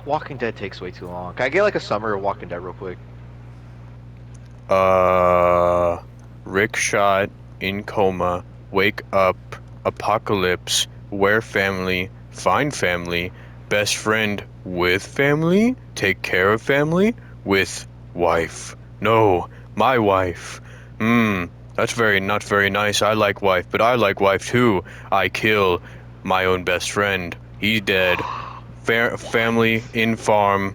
Walking Dead takes way too long. Can I get like a summary of Walking Dead real quick? Uh, Rick shot, in coma, wake up, apocalypse, where family, find family, best friend with family, take care of family, with wife. No, my wife. Hmm, that's not very nice. I like wife, but I like wife too. I kill my own best friend. He's dead. Family What? in farm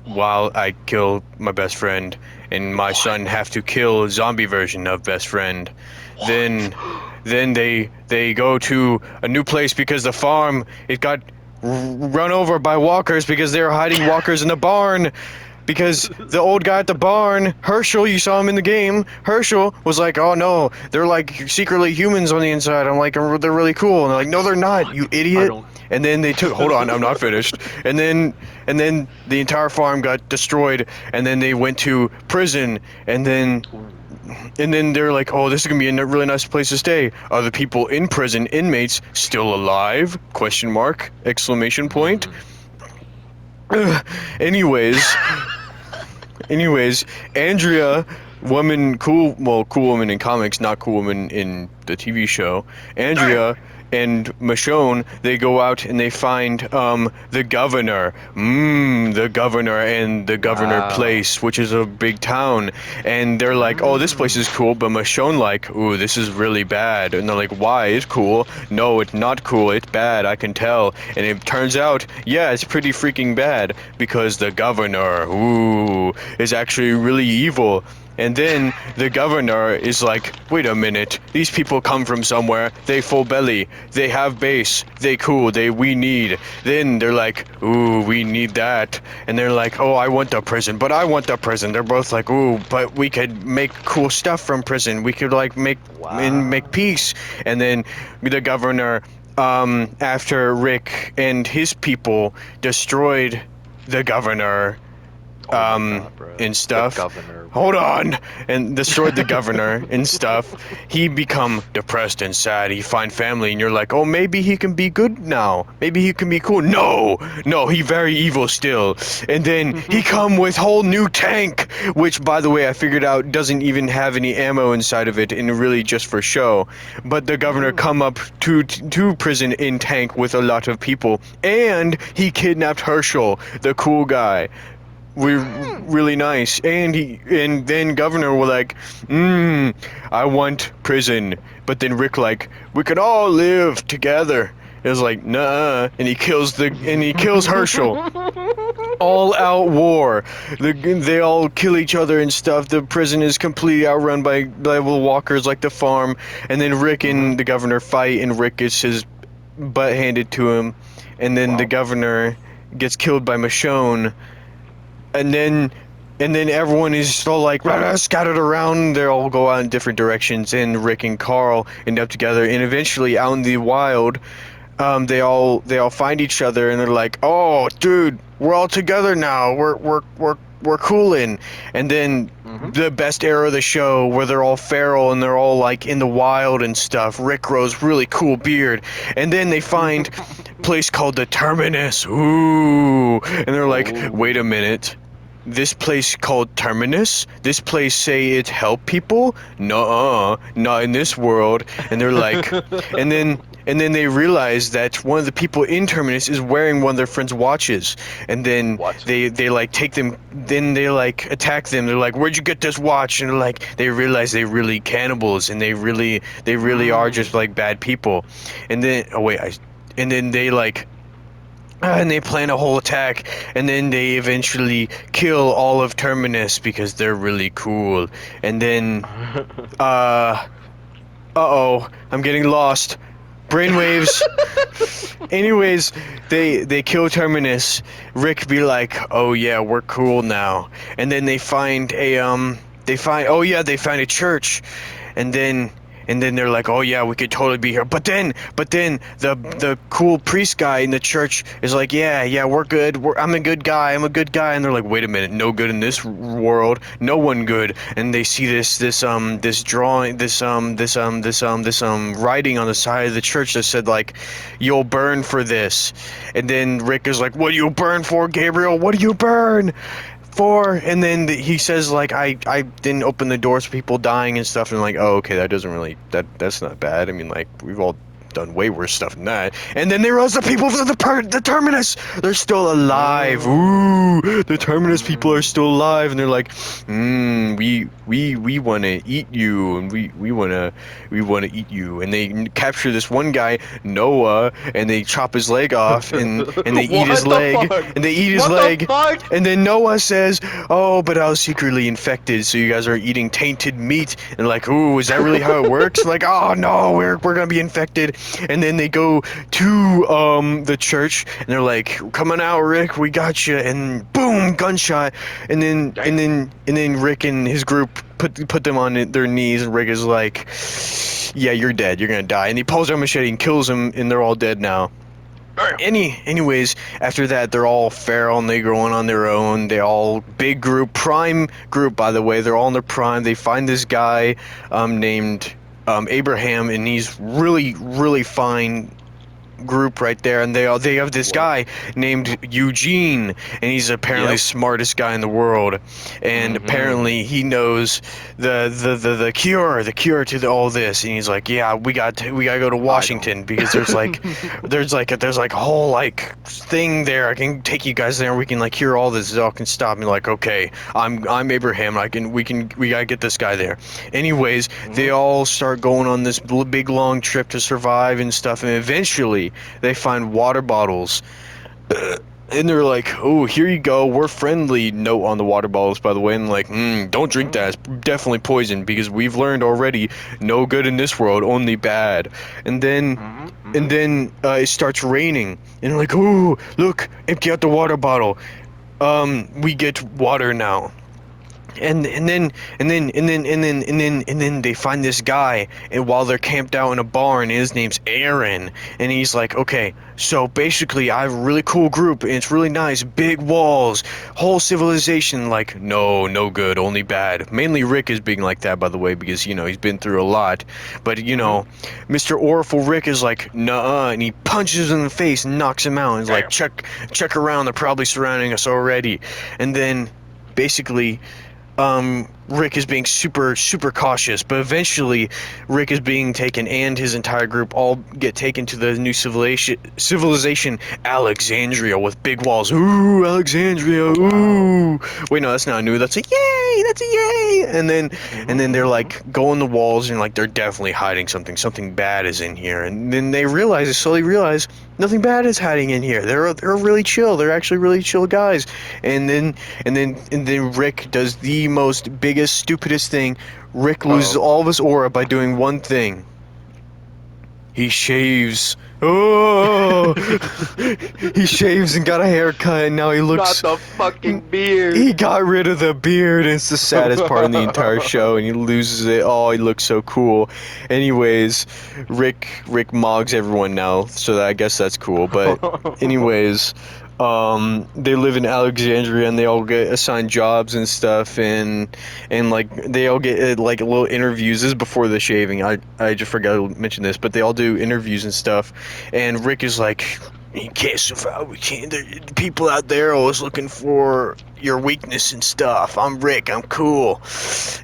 while I kill my best friend, and my son What? have to kill a zombie version of best friend. What? Then, then they go to a new place because the farm it got run over by walkers because they were hiding walkers in the barn. Because the old guy at the barn, Herschel, you saw him in the game. Herschel was like, "Oh no, they're like secretly humans on the inside." I'm like, "They're really cool." And they're like, "No, they're not, you I idiot." don't. And then they took. Hold on, I'm not finished. And then the entire farm got destroyed. And then they went to prison. And then Ooh. and then they're like, "Oh, this is gonna be a really nice place to stay." Are the people in prison, inmates, still alive? Question mark! Exclamation point. Mm. Anyways, anyways, Andrea, cool woman in comics, not cool woman in the TV show. Andrea and Michonne, they go out and they find the governor, the governor and the governor Wow. place, which is a big town, and they're like, "Oh, this place is Mm. cool," but Michonne like, "Ooh, this is really bad," and they're like, "Why? It's cool." "No, it's not cool. It's bad. I can tell." And it turns out, yeah, it's pretty freaking bad because the governor, is actually really evil. And then the governor is like, "Wait a minute, these people come from somewhere, they full belly, they have base, they cool, we need." Then they're like, "Ooh, we need that." And they're like, "Oh, I want the prison, but I want the prison." They're both like, "Ooh, but we could make cool stuff from prison. We could like make Wow. peace." And then the governor, after Rick and his people destroyed the governor, Oh my god, bro. and The stuff. governor, Hold bro. on, and destroyed the governor and stuff. He become depressed and sad. He find family, and you're like, oh, maybe he can be good now. Maybe he can be cool. No, no, he very evil still. And then he come with whole new tank, which, by the way, I figured out doesn't even have any ammo inside of it, and really just for show. But the governor come up to prison in tank with a lot of people, and he kidnapped Herschel, the cool guy. We're really nice, and then governor were like, I want prison. But then Rick like, we can all live together. It was like, nah, and he kills Herschel. All out war. They all kill each other and stuff. The prison is completely outrun by walkers like the farm. And then Rick Mhm. and the governor fight, and Rick gets his butt handed to him. And then the Wow. governor gets killed by Michonne. And then everyone is still like rah, rah, scattered around. They all go out in different directions, and Rick and Carl end up together. And eventually, out in the wild, they all find each other, and they're like, "Oh, dude, we're all together now. We're coolin'." And then Mhm. the best era of the show, where they're all feral and they're all like in the wild and stuff. Rick grows really cool beard, and then they find a place called the Terminus. Ooh, and they're like, "Wait a Oh. minute." This place called Terminus? This place say it help people? Nuh-uh, not in this world. And they're like, and then they realize that one of the people in Terminus is wearing one of their friends' watches. And then What? they like take them, then they like attack them. They're like, "Where'd you get this watch?" And they're like, they realize they really cannibals, and they really are just Mm. like bad people. And then and then they like and they plan a whole attack, and then they eventually kill all of Terminus because they're really cool. And then, uh, uh-oh, I'm getting lost. Brainwaves. Anyways, they kill Terminus. Rick be like, "Oh yeah, we're cool now." And then they find a church, and then and then they're like, oh yeah, we could totally be here. But then the cool priest guy in the church is like, yeah, we're good. I'm a good guy. And they're like, wait a minute, no good in this world, no one good. And they see this drawing, this writing on the side of the church that said like, you'll burn for this. And then Rick is like, what do you burn for, Gabriel? What do you burn for? And then he says like, I didn't open the doors for people dying and stuff. And I'm like, oh, okay, that doesn't really, that's not bad. I mean, like, we've all done way worse stuff than that. And then they realize the people from the terminus, they're still alive. Ooh, the terminus people are still alive. And they're like, we want to eat you, and we want to eat you. And they capture this one guy, Noah, and they chop his leg off, and they eat his leg, and they eat his leg. And then Noah says, oh, but I was secretly infected, so you guys are eating tainted meat. And like, ooh, is that really how it works? Like, oh no, we're gonna be infected. And then they go to the church, and they're like, "Come on out, Rick, we got you." And boom, gunshot. And then Rick and his group put them on their knees, and Rick is like, "Yeah, you're dead. You're gonna die." And he pulls out a machete and kills them, and they're all dead now. Anyways, after that, they're all feral and they're going on their own. They all big group, prime group, by the way. They're all in their prime. They find this guy named Abraham, and he's really fine group right there, and they have this guy named Eugene, and he's apparently the smartest guy in the world, and apparently he knows the cure to all this, and he's like, yeah, we got to go to Washington because there's like a whole like thing there. I can take you guys there, and we can like cure all this. It all can stop. And like, okay, I'm Abraham. We gotta get this guy there. Anyways, they all start going on this big long trip to survive and stuff, and eventually they find water bottles, and they're like, oh, here you go, we're friendly. Note on the water bottles, by the way, and like, don't drink that, it's definitely poison, because we've learned already, no good in this world, only bad. And then it starts raining, and they're like, oh, look, empty out the water bottle, we get water now. And then they find this guy, and while they're camped out in a barn, his name's Aaron, and he's like, okay, so basically I have a really cool group, and it's really nice, big walls, whole civilization. Like, no good, only bad. Mainly Rick is being like that, by the way, because he's been through a lot. But Mr. Orful Rick is like, nuh-uh, and he punches him in the face and knocks him out, and he's like, check around, they're probably surrounding us already. And then basically Rick is being super cautious, but eventually Rick is being taken, and his entire group all get taken to the new civilization Alexandria, with big walls. Ooh, Alexandria, ooh. Wait, no, that's not new. That's a yay. And then they're like going the walls, and like they're definitely hiding something bad is in here. And then they slowly realize nothing bad is hiding in here. They're really chill. They're actually really chill guys. And then Rick does the biggest, stupidest thing. Rick loses all of his aura by doing one thing. He shaves. Oh! He shaves and got a haircut, and now he looks... Not the fucking beard! He got rid of the beard, and it's the saddest part in the entire show, and he loses it. Oh, he looks so cool. Anyways, Rick mogs everyone now, so I guess that's cool. But anyways... they live in Alexandria, and they all get assigned jobs and stuff, and like they all get like little interviews. This is before the shaving. I just forgot to mention this, but they all do interviews and stuff. And Rick is like, you can't survive. We can't. The people out there are always looking for your weakness and stuff. I'm Rick. I'm cool,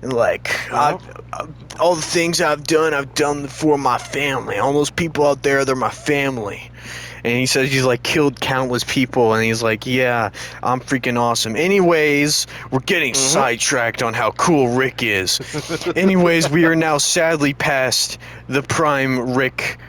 and like all the things I've done for my family. All those people out there, they're my family. And he says he's like killed countless people, and he's like, yeah, I'm freaking awesome. Anyways, we're getting sidetracked on how cool Rick is. Anyways, we are now sadly past the prime Rick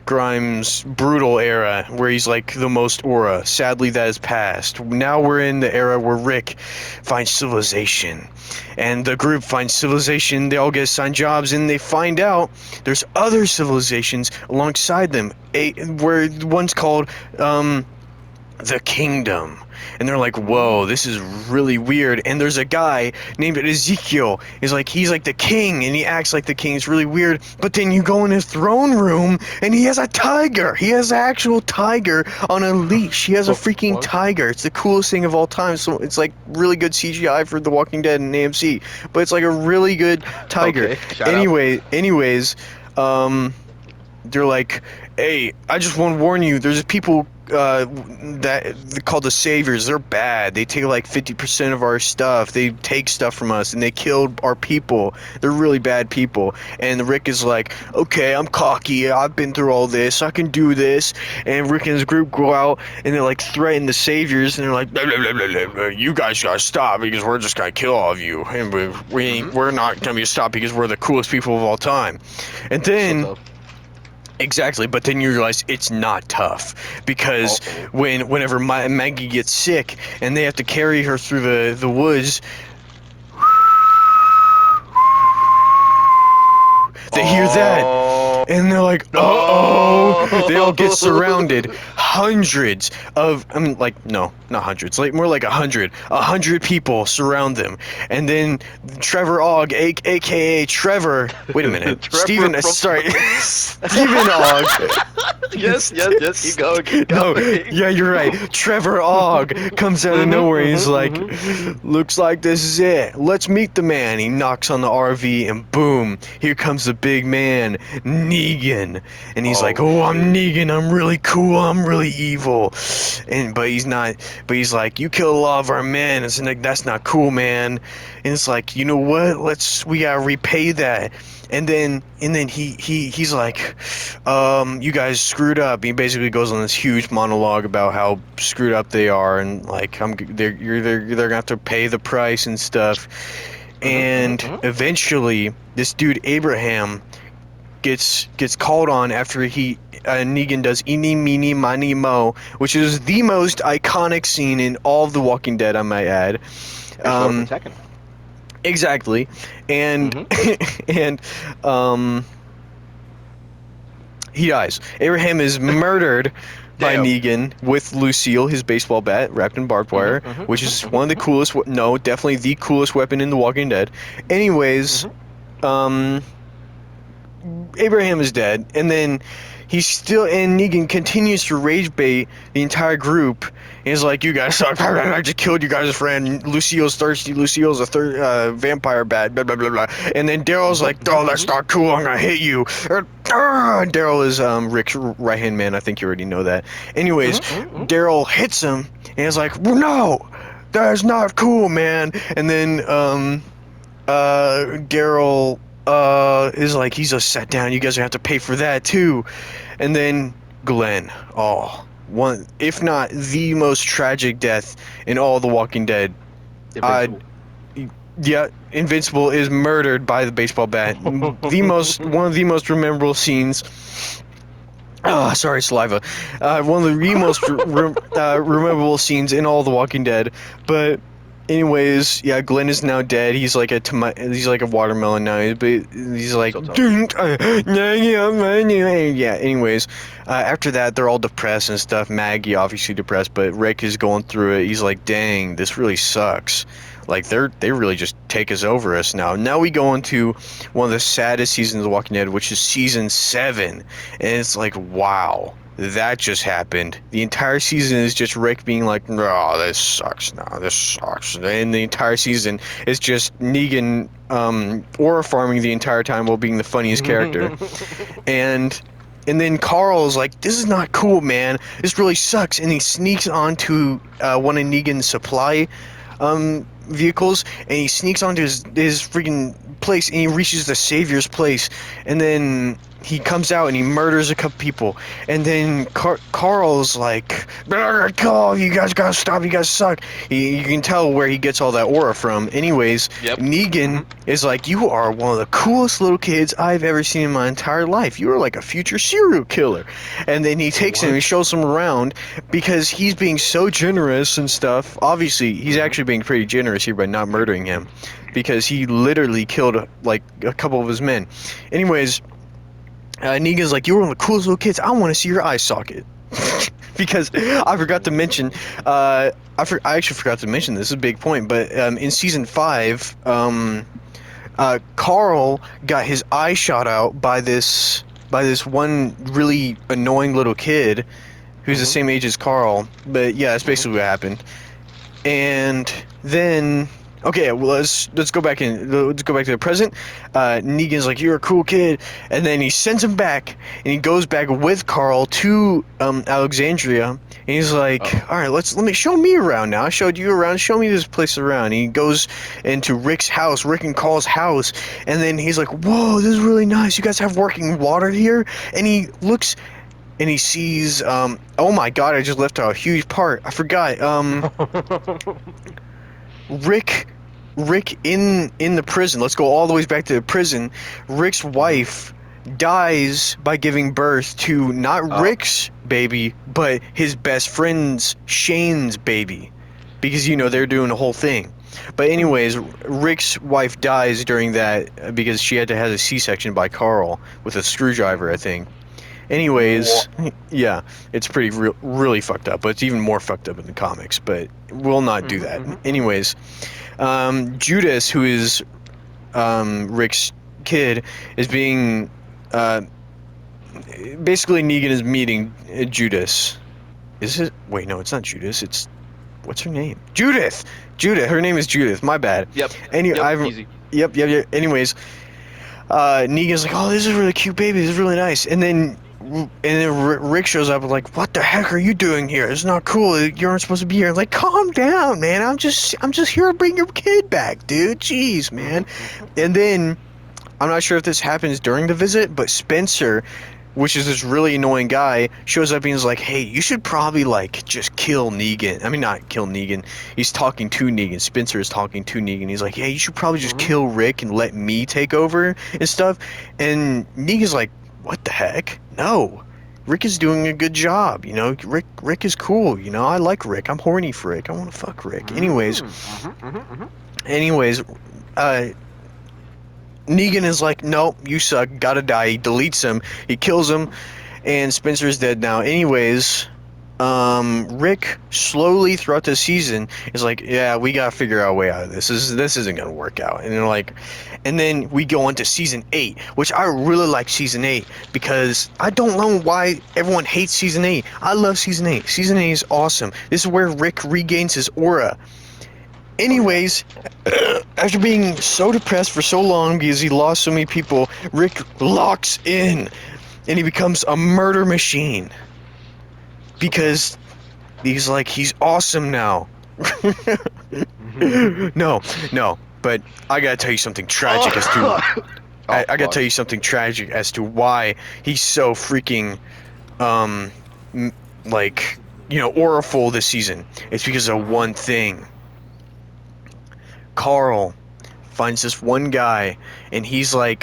Grimes brutal era, where he's like the most aura. Sadly, that is past. Now we're in the era where Rick finds civilization, and the group finds civilization. They all get assigned jobs, and they find out there's other civilizations alongside them. Where one's called the kingdom. And they're like, whoa, this is really weird. And there's a guy named Ezekiel. He's like the king, and he acts like the king. It's really weird. But then you go in his throne room, and he has a tiger. He has an actual tiger on a leash. He has a freaking tiger. It's the coolest thing of all time. So it's like really good CGI for The Walking Dead and AMC. But it's like a really good tiger. Okay, shout out. Anyways, they're like, hey, I just want to warn you, there's people that they're called the Saviors. They're bad. They take like 50% of our stuff. They take stuff from us, and they killed our people. They're really bad people. And Rick is like, okay, I'm cocky. I've been through all this. I can do this. And Rick and his group go out, and they like threaten the Saviors, and they're like, blah, blah, blah, blah, blah, blah. You guys gotta stop because we're just gonna kill all of you, and we're not gonna be stopped because we're the coolest people of all time. And then. Exactly, but then you realize it's not tough because whenever Maggie gets sick and they have to carry her through the woods, they hear that and they're like, uh-oh. They all get surrounded. Hundreds of, I mean, like, no, not hundreds, like more like 100 people surround them. And then Trevor Ogg, aka Trevor, wait a minute, Stephen Ogg. Yes, keep going, keep No, going. yeah, you're right. Trevor Ogg comes out of nowhere and he's like, looks like this is it. Let's meet the man. He knocks on the RV and boom, here comes the big man, Negan. And he's like, oh, I'm Negan. I'm really cool. I'm really evil. But he's not. But he's like, you killed a lot of our men. It's like, that's not cool, man. And it's like, you know what? We gotta repay that. And then he's like, you guys screwed up. He basically goes on this huge monologue about how screwed up they are, and like they're gonna have to pay the price and stuff. And eventually, this dude Abraham gets called on after Negan does eeny meeny miny mo, which is the most iconic scene in all of The Walking Dead, I might add. Exactly, and he dies. Abraham is murdered by Negan with Lucille, his baseball bat wrapped in barbed wire, which is one of the coolest. No, definitely the coolest weapon in The Walking Dead. Anyways, Abraham is dead, and then and Negan continues to rage bait the entire group. He's like, you guys suck. I just killed you guys' friend. Lucille's thirsty. Lucille's a vampire bat. Blah, blah, blah, blah. And then Daryl's like, oh, that's not cool. I'm going to hit you. Daryl is Rick's right-hand man. I think you already know that. Anyways, Daryl hits him, and he's like, no, that's not cool, man. And then Daryl is like, he's just sat down. You guys are going to have to pay for that, too. And then Glenn. One, if not the most tragic death in all The Walking Dead. Invincible is murdered by the baseball bat. One of the most memorable scenes. Sorry, saliva. One of the most memorable scenes in all The Walking Dead. But anyways, yeah, Glenn is now dead. He's like a watermelon now. But he's like, yeah. Anyways, after that, they're all depressed and stuff. Maggie obviously depressed, but Rick is going through it. He's like, dang, this really sucks. Like they really just take us over us now. Now we go into one of the saddest seasons of The Walking Dead, which is season 7, and it's like, wow. That just happened. The entire season is just Rick being like, "Oh, this sucks. No, this sucks." And the entire season is just Negan aura farming the entire time while being the funniest character. and then Carl's like, "This is not cool, man. This really sucks." And he sneaks onto one of Negan's supply vehicles, and he sneaks onto his freaking place, and he reaches the Savior's place, and then he comes out and he murders a couple people, and then Carl's like, "Carl, you guys gotta stop, you guys suck." You can tell where he gets all that aura from. Anyways, Negan is like, "You are one of the coolest little kids I've ever seen in my entire life. You are like a future serial killer." And then he takes him, he shows him around, because he's being so generous and stuff. Obviously, he's actually being pretty generous here by not murdering him, because he literally killed like a couple of his men. Anyways, Negan's like, "You're one of the coolest little kids. I want to see your eye socket." because I forgot to mention, I actually forgot to mention this is a big point, but in season 5, Carl got his eye shot out by this one really annoying little kid who's the same age as Carl. But yeah, that's basically what happened. And then, okay, well, let's go back let's go back to the present. Negan's like, "You're a cool kid," and then he sends him back, and he goes back with Carl to Alexandria, and he's like, "All right, let me show me around now. I showed you around. Show me this place around." And he goes into Rick's house, Rick and Carl's house, and then he's like, "Whoa, this is really nice. You guys have working water here?" And he looks. And he sees, oh my god, I just left out a huge part. I forgot. Rick in the prison. Let's go all the way back to the prison. Rick's wife dies by giving birth to not Rick's baby, but his best friend's Shane's baby, because they're doing the whole thing. But anyways, Rick's wife dies during that because she had to have a C-section by Carl with a screwdriver, I think. Anyways, yeah, it's really fucked up, but it's even more fucked up in the comics, but we'll not do that. Anyways, Judas, who is Rick's kid, is being basically Negan is meeting Judas. Is it? Wait, no, it's not Judas. It's what's her name? Judith. Her name is Judith. My bad. Yep. Easy. Yep. Anyways, Negan's like, "Oh, this is a really cute baby. This is really nice," and then Rick shows up and like, "What the heck are you doing here? It's not cool. You aren't supposed to be here." Like, calm down, man. I'm just here to bring your kid back, dude. Jeez, man. And then I'm not sure if this happens during the visit, but Spencer, which is this really annoying guy, shows up and he's like, "Hey, you should probably like just kill Negan." I mean, not kill Negan. He's talking to Negan. Spencer is talking to Negan. He's like, "Hey, you should probably just kill Rick and let me take over and stuff." And Negan's like, "What the heck? No. Rick is doing a good job, Rick is cool, I like Rick. I'm horny for Rick. I want to fuck Rick." Anyways, Negan is like, "Nope, you suck. Gotta die." He deletes him. He kills him, and Spencer's dead now. Anyways, Rick slowly throughout the season is like, "Yeah, we gotta figure out a way out of this. This isn't gonna work out." And they're like, and then we go on to season 8, which I really like season 8 because I don't know why everyone hates season 8. I love season 8. Season 8 is awesome. This is where Rick regains his aura. Anyways, after being so depressed for so long because he lost so many people, Rick locks in and he becomes a murder machine. Because he's awesome now. No, but I gotta tell you something tragic as to I gotta tell you something tragic as to why he's so freaking auraful this season. It's because of one thing. Carl finds this one guy, and he's a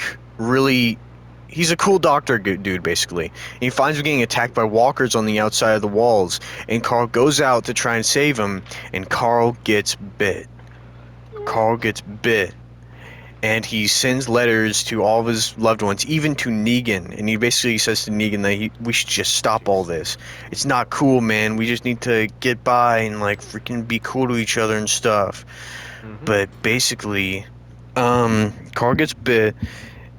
cool doctor dude, basically. And he finds him getting attacked by walkers on the outside of the walls, and Carl goes out to try and save him, and Carl gets bit. And he sends letters to all of his loved ones, even to Negan, and he basically says to Negan that we should just stop all this. It's not cool, man. We just need to get by and freaking be cool to each other and stuff. But basically, Carl gets bit,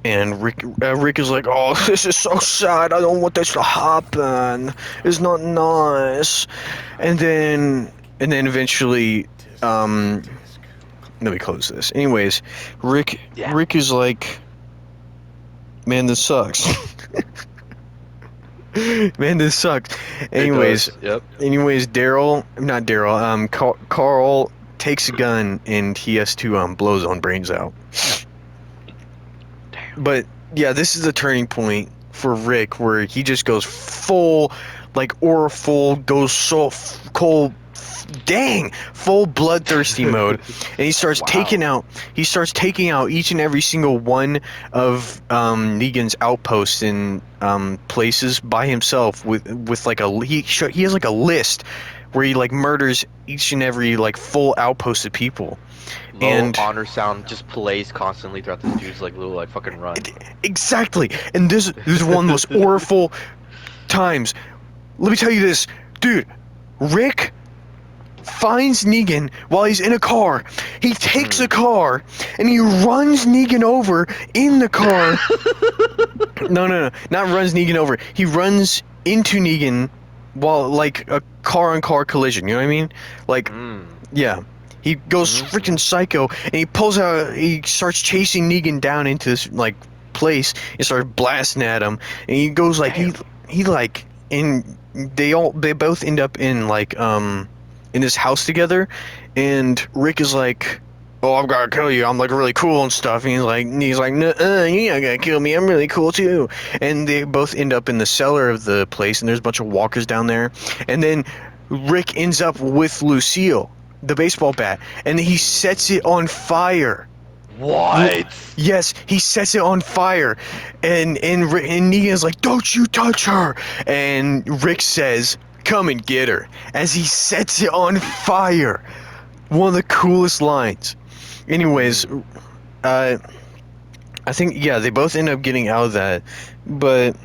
and Rick is like, "Oh, this is so sad. I don't want this to happen. It's not nice." And then eventually, let me close this. Anyways, Rick is like, "Man, this sucks." Man, this sucks. Anyways, Carl takes a gun and he has to blow his own brains out. But yeah, this is a turning point for Rick where he just goes full auraful, goes so cold, full bloodthirsty mode, and he starts taking out each and every single one of Negan's outposts in places by himself with he has a list where he murders each and every full outpost of people. Low honor sound just plays constantly throughout this dude's little fucking run. Exactly. And this is one of the most auraful times. Let me tell you this. Dude, Rick finds Negan while he's in a car. He takes a car and he runs Negan over in the car. No, not runs Negan over. He runs into Negan while like a car-on-car collision. You know what I mean? Like, yeah. He goes freaking psycho and he pulls out. He starts chasing Negan down into this like place and starts blasting at him. And he goes like he like in they both end up in like in his house together. And Rick is like, "Oh, I'm gonna kill you. I'm like really cool and stuff." And he's like, "Nuh-uh, you're not gonna kill me. I'm really cool too." And they both end up in the cellar of the place, and there's a bunch of walkers down there. And then Rick ends up with Lucille, the baseball bat, and he sets it on fire. What? Yes, he sets it on fire, and Negan's like, "Don't you touch her!" And Rick says, "Come and get her," as he sets it on fire. One of the coolest lines. Anyways, I think, yeah, they both end up getting out of that, but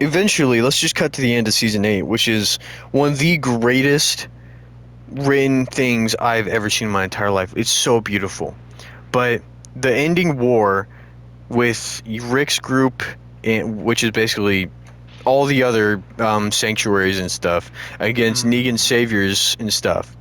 eventually, let's just cut to the end of season 8, which is one of the greatest written things I've ever seen in my entire life. It's so beautiful. But the ending war with Rick's group, which is basically all the other sanctuaries and stuff, against Negan's saviors and stuff.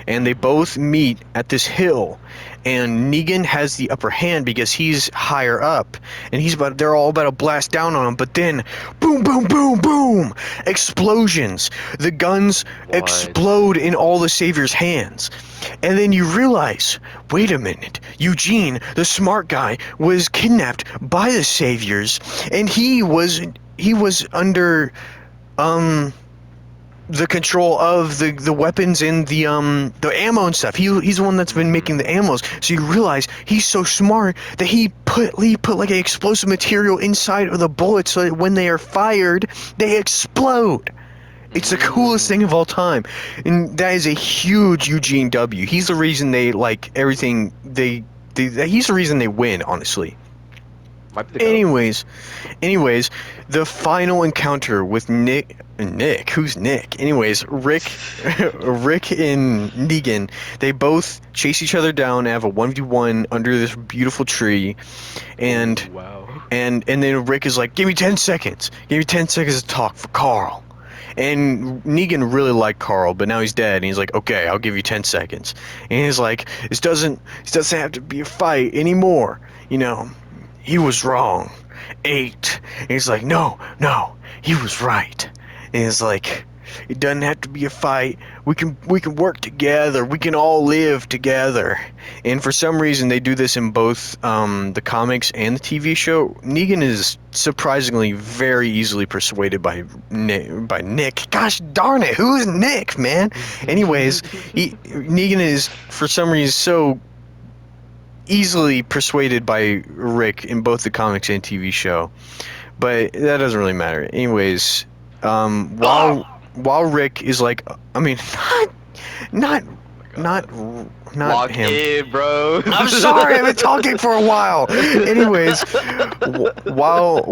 And they both meet at this hill, and Negan has the upper hand because he's higher up, and they're all about to blast down on him. But then, boom, boom, boom, boom, explosions. The guns explode in all the saviors' hands, and then you realize, wait a minute, Eugene, the smart guy, was kidnapped by the saviors, and he was under the control of the weapons and the ammo and stuff. He's the one that's been making the ammos. So you realize he's so smart that he put like an explosive material inside of the bullets so that when they are fired, they explode. It's the coolest thing of all time, and that is a huge Eugene W. He's the reason they like everything. He's the reason they win, honestly. Anyways, the final encounter with Nick, who's Nick? Anyways, Rick and Negan, they both chase each other down and have a 1v1 under this beautiful tree, and and then Rick is like, "Give me 10 seconds. Give me 10 seconds to talk for Carl." And Negan really liked Carl, but now he's dead, and he's like, "Okay, I'll give you 10 seconds." And he's like, "This doesn't have to be a fight anymore, you know. He was wrong. 8. And he's like, no, he was right." And he's like, "It doesn't have to be a fight. We can work together. We can all live together." And for some reason, they do this in both the comics and the TV show. Negan is surprisingly very easily persuaded by Nick. Gosh darn it, who is Nick, man? Anyways, Negan is for some reason so easily persuaded by Rick in both the comics and TV show, but that doesn't really matter. Anyways, while Rick is like, I mean, not Lock him. in, bro. I'm sorry, I've been talking for a while. Anyways, while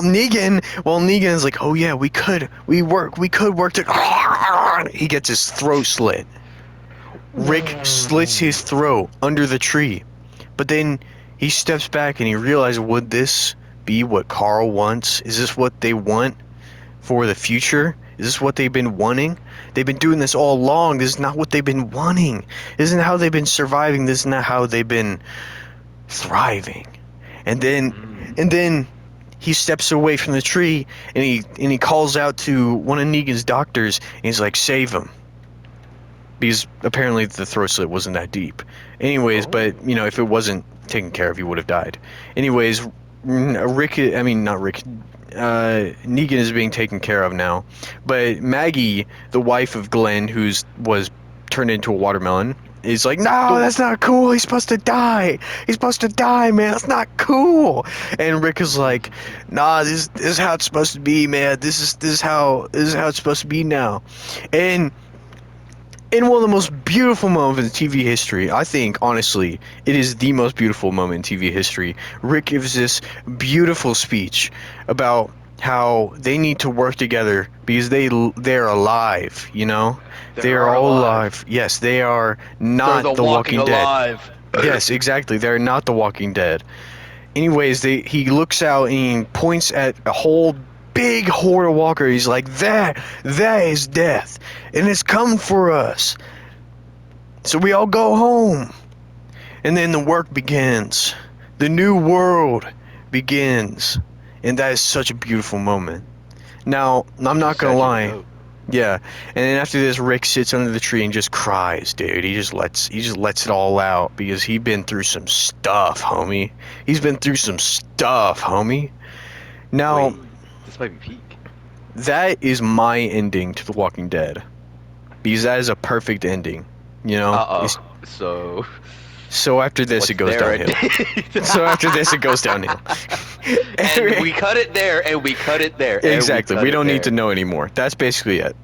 Negan is like, "Oh yeah, we could work to," he gets his throat slit. Rick slits his throat under the tree, but then he steps back and he realizes, would this be what Carl wants? Is this what they want for the future? Is this what they've been wanting? They've been doing this all along. This is not what they've been wanting. This isn't how they've been surviving. This is not how they've been thriving. And then he steps away from the tree and he calls out to one of Negan's doctors and he's like, "Save him." Because apparently the throat slit wasn't that deep. Anyways, but, you know, if it wasn't taken care of, he would have died. Anyways, Negan is being taken care of now. But Maggie, the wife of Glenn, was turned into a watermelon, is like, "No, that's not cool. He's supposed to die. He's supposed to die, man. That's not cool." And Rick is like, "Nah, this is how it's supposed to be, man. This is how it's supposed to be now." And in one of the most beautiful moments in TV history, I think, honestly, it is the most beautiful moment in TV history. Rick gives this beautiful speech about how they need to work together because they're alive, you know? They They're are our all alive. alive. Yes, they are They're not the the walking Walking Dead. alive. Yes, exactly. They're not the Walking Dead. Anyways, he looks out and he points at a whole big horde of walker. He's like, that is death, and it's coming for us. So we all go home, and then the work begins. The new world begins, and that is such a beautiful moment. Now, I'm Just not gonna sad you to lie. go. Yeah, and then after this, Rick sits under the tree and just cries, dude. He just lets it all out because he been through some stuff, homie. He's been through some stuff, homie. Now, Wait, this might be peak. that is my ending to The Walking Dead because that is a perfect ending. You know, Uh-oh. So, so after this, it what's goes their downhill. ending? So after this, it goes downhill. And we cut it there, and we cut it there, and we Exactly. cut We it don't need to there. know anymore. That's basically it.